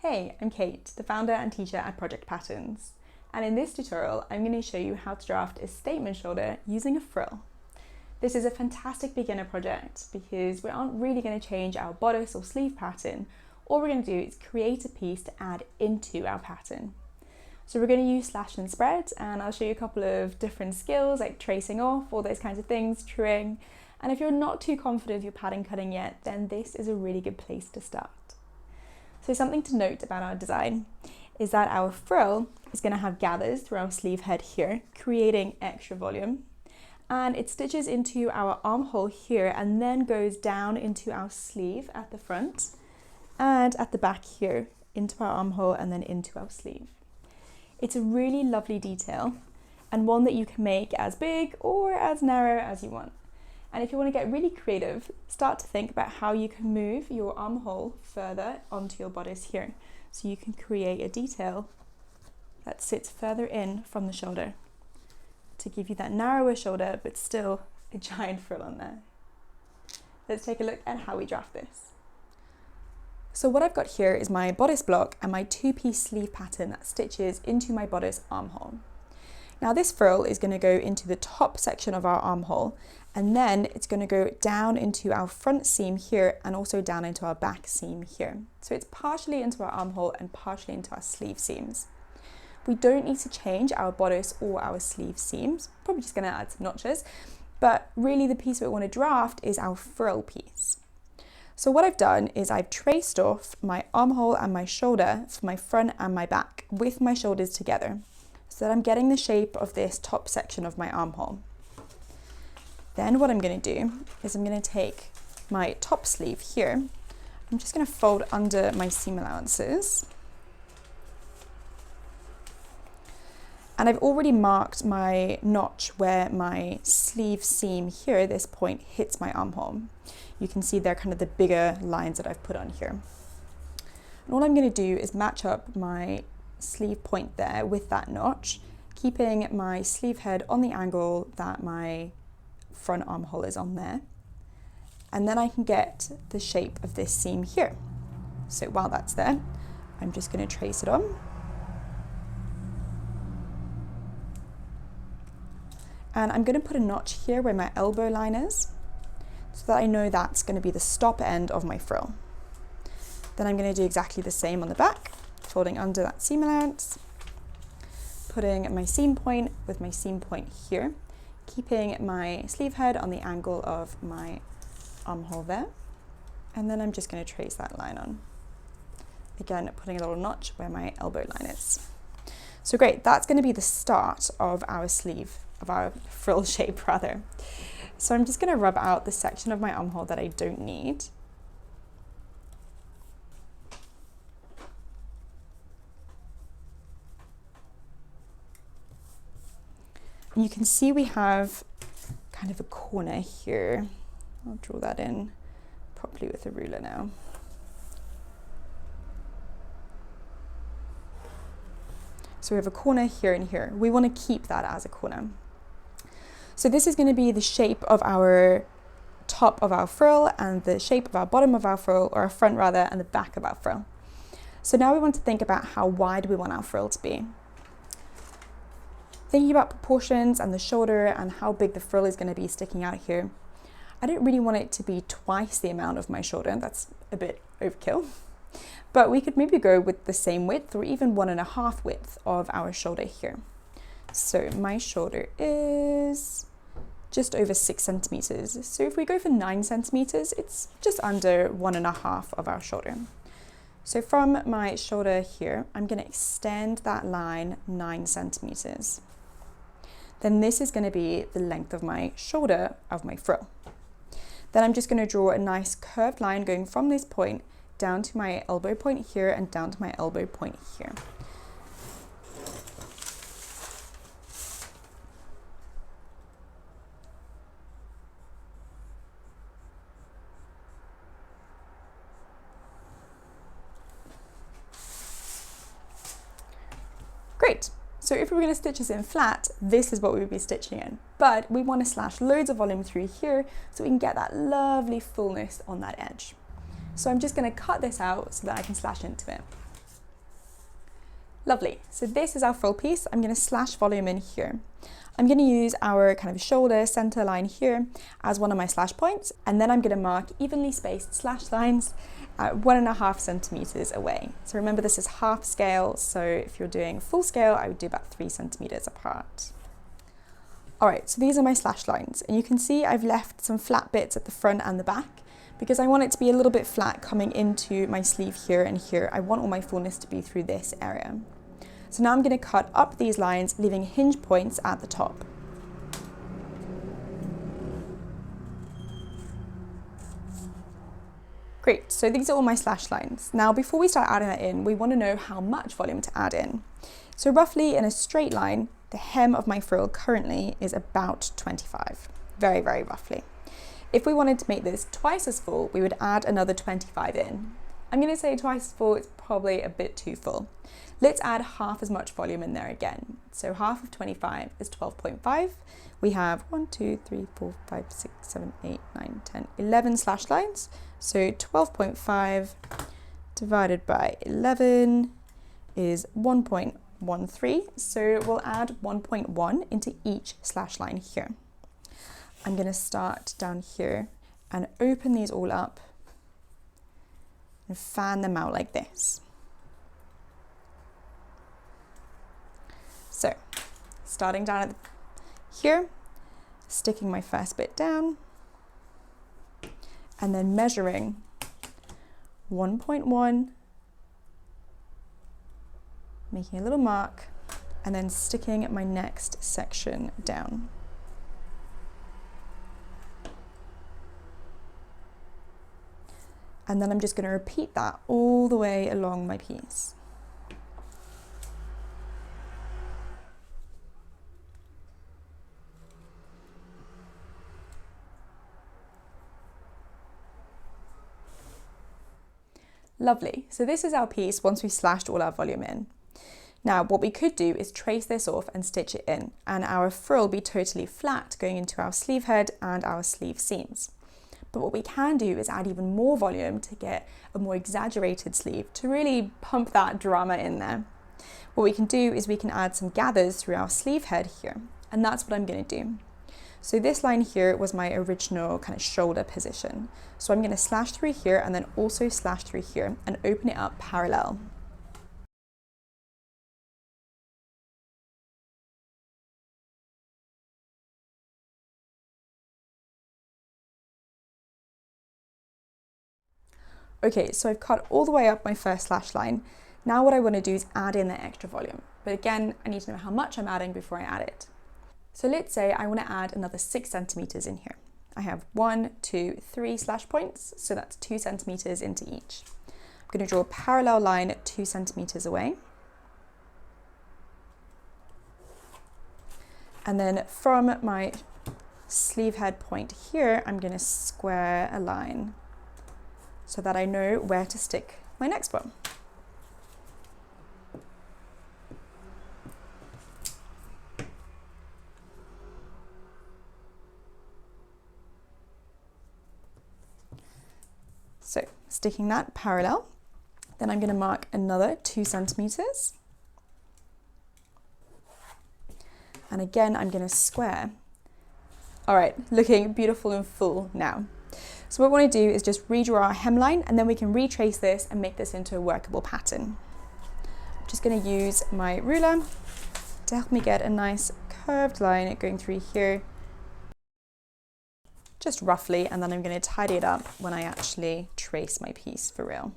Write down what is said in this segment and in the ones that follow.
Hey, I'm Kate, the founder and teacher at Project Patterns, and in this tutorial I'm going to show you how to draft a statement shoulder using a frill. This is a fantastic beginner project because we aren't really going to change our bodice or sleeve pattern. All we're going to do is create a piece to add into our pattern. So we're going to use slash and spread, and I'll show you a couple of different skills like tracing off, all those kinds of things, truing, and if you're not too confident with your pattern cutting yet, then this is a really good place to start. So something to note about our design is that our frill is going to have gathers through our sleeve head here, creating extra volume. And it stitches into our armhole here and then goes down into our sleeve at the front and at the back here into our armhole and then into our sleeve. It's a really lovely detail and one that you can make as big or as narrow as you want. And if you want to get really creative, start to think about how you can move your armhole further onto your bodice here. So you can create a detail that sits further in from the shoulder to give you that narrower shoulder, but still a giant frill on there. Let's take a look at how we draft this. So what I've got here is my bodice block and my two-piece sleeve pattern that stitches into my bodice armhole. Now this frill is going to go into the top section of our armhole, and then it's going to go down into our front seam here and also down into our back seam here. So it's partially into our armhole and partially into our sleeve seams. We don't need to change our bodice or our sleeve seams, probably just going to add some notches, but really the piece we want to draft is our frill piece. So what I've done is I've traced off my armhole and my shoulder for my front and my back with my shoulders together, so that I'm getting the shape of this top section of my armhole. Then what I'm going to do is I'm going to take my top sleeve here. I'm just going to fold under my seam allowances. And I've already marked my notch where my sleeve seam here, this point, hits my armhole. You can see they're kind of the bigger lines that I've put on here. And all I'm going to do is match up my sleeve point there with that notch, keeping my sleeve head on the angle that my front armhole is on there, and then I can get the shape of this seam here. So while that's there, I'm just going to trace it on, and I'm going to put a notch here where my elbow line is so that I know that's going to be the stop end of my frill. Then I'm going to do exactly the same on the back, folding under that seam allowance, putting my seam point with my seam point here, keeping my sleeve head on the angle of my armhole there, and then I'm just going to trace that line on. Again, putting a little notch where my elbow line is. So great, that's going to be the start of our sleeve, of our frill shape rather. So I'm just going to rub out the section of my armhole that I don't need. And you can see we have kind of a corner here. I'll draw that in properly with a ruler now. So we have a corner here and here. We want to keep that as a corner. So this is going to be the shape of our top of our frill and the shape of our bottom of our frill, or our front rather, and the back of our frill. So now we want to think about how wide we want our frill to be. Thinking about proportions and the shoulder and how big the frill is going to be sticking out here, I don't really want it to be twice the amount of my shoulder. That's a bit overkill. But we could maybe go with the same width or even 1.5 width of our shoulder here. So my shoulder is just over 6 centimeters. So if we go for 9 centimeters, it's just under 1.5 of our shoulder. So from my shoulder here, I'm going to extend that line 9 centimeters. Then this is going to be the length of my shoulder of my frill. Then I'm just going to draw a nice curved line going from this point down to my elbow point here and down to my elbow point here. Great. So if we were going to stitch this in flat, this is what we would be stitching in. But we want to slash loads of volume through here so we can get that lovely fullness on that edge. So I'm just going to cut this out so that I can slash into it. Lovely, so this is our frill piece. I'm going to slash volume in here. I'm going to use our kind of shoulder center line here as one of my slash points, and then I'm going to mark evenly spaced slash lines at 1.5 centimeters away. So remember, this is half scale, so if you're doing full scale, I would do about 3 centimeters apart. All right, so these are my slash lines, and you can see I've left some flat bits at the front and the back because I want it to be a little bit flat coming into my sleeve here and here. I want all my fullness to be through this area. So now I'm going to cut up these lines, leaving hinge points at the top. Great, so these are all my slash lines. Now, before we start adding that in, we want to know how much volume to add in. So roughly in a straight line, the hem of my frill currently is about 25, very, very roughly. If we wanted to make this twice as full, we would add another 25 in. I'm going to say twice as full, it's probably a bit too full. Let's add half as much volume in there again. So half of 25 is 12.5. We have 1, 2, 3, 4, 5, 6, 7, 8, 9, 10, 11 slash lines. So 12.5 divided by 11 is 1.13. So we'll add 1.1 into each slash line here. I'm going to start down here and open these all up and fan them out like this. So starting down at here, sticking my first bit down, and then measuring 1.1, making a little mark, and then sticking my next section down. And then I'm just going to repeat that all the way along my piece. Lovely, so this is our piece once we've slashed all our volume in. Now what we could do is trace this off and stitch it in, and our frill will be totally flat going into our sleeve head and our sleeve seams. But what we can do is add even more volume to get a more exaggerated sleeve to really pump that drama in there. What we can do is we can add some gathers through our sleeve head here, and that's what I'm going to do. So this line here was my original kind of shoulder position. So I'm going to slash through here and then also slash through here and open it up parallel. Okay, so I've cut all the way up my first slash line. Now what I want to do is add in the extra volume. But again, I need to know how much I'm adding before I add it. So let's say I want to add another 6 centimeters in here. I have 1, 2, 3 slash points, so that's 2 centimeters into each. I'm going to draw a parallel line 2 centimeters away. And then from my sleeve head point here, I'm going to square a line so that I know where to stick my next one. So sticking that parallel, then I'm going to mark another 2 centimeters. And again, I'm going to square. All right, looking beautiful and full now. So what we want to do is just redraw our hemline, and then we can retrace this and make this into a workable pattern. I'm just going to use my ruler to help me get a nice curved line going through here, just roughly, and then I'm going to tidy it up when I actually trace my piece for real.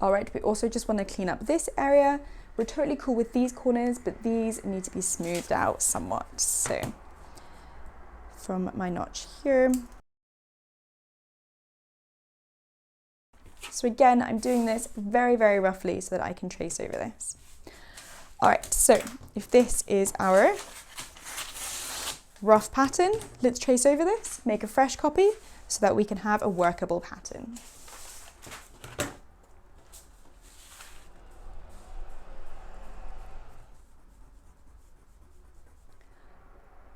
All right, we also just want to clean up this area. We're totally cool with these corners, but these need to be smoothed out somewhat. So from my notch here. So again, I'm doing this very, very roughly so that I can trace over this. All right, so if this is our rough pattern, let's trace over this, make a fresh copy so that we can have a workable pattern.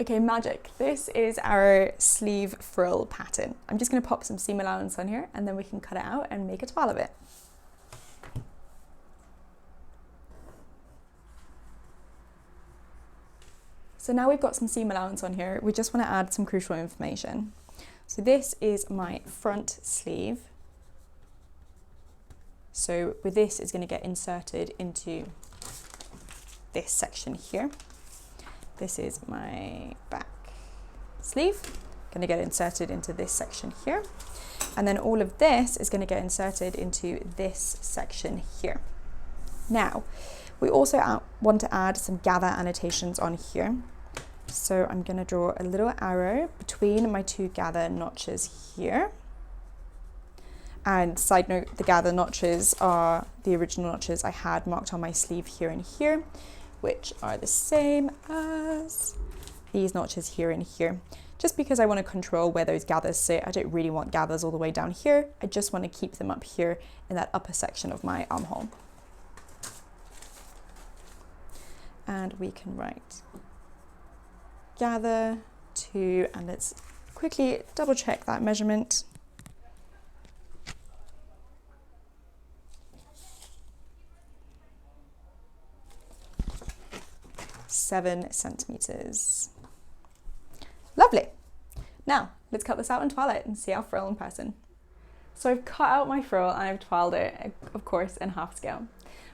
Okay, magic. This is our sleeve frill pattern. I'm just going to pop some seam allowance on here and then we can cut it out and make a toile of it. So now we've got some seam allowance on here, we just want to add some crucial information. So this is my front sleeve. So with this, it's going to get inserted into this section here. This is my back sleeve, going to get inserted into this section here. And then all of this is going to get inserted into this section here. Now, we also want to add some gather annotations on here. So I'm going to draw a little arrow between my two gather notches here. And side note, the gather notches are the original notches I had marked on my sleeve here and here, which are the same as these notches here and here. Just because I want to control where those gathers sit, I don't really want gathers all the way down here. I just want to keep them up here in that upper section of my armhole. And we can write gather to, and let's quickly double check that measurement. 7 centimeters. Lovely. Now let's cut this out and toile it and see our frill in person. So I've cut out my frill and I've toiled it, of course, in half scale.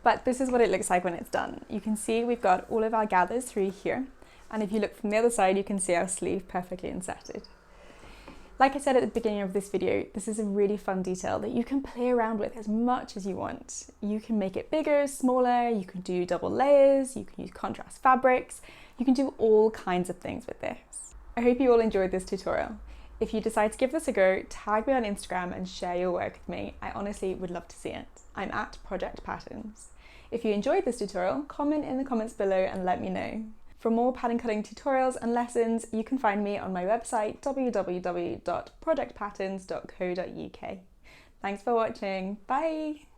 But this is what it looks like when it's done. You can see we've got all of our gathers through here. And if you look from the other side, you can see our sleeve perfectly inserted. Like I said at the beginning of this video, this is a really fun detail that you can play around with as much as you want. You can make it bigger, smaller, you can do double layers, you can use contrast fabrics, you can do all kinds of things with this. I hope you all enjoyed this tutorial. If you decide to give this a go, tag me on Instagram and share your work with me. I honestly would love to see it. I'm at Project Patterns. If you enjoyed this tutorial, comment in the comments below and let me know. For more pattern cutting tutorials and lessons, you can find me on my website www.projectpatterns.co.uk. Thanks for watching. Bye!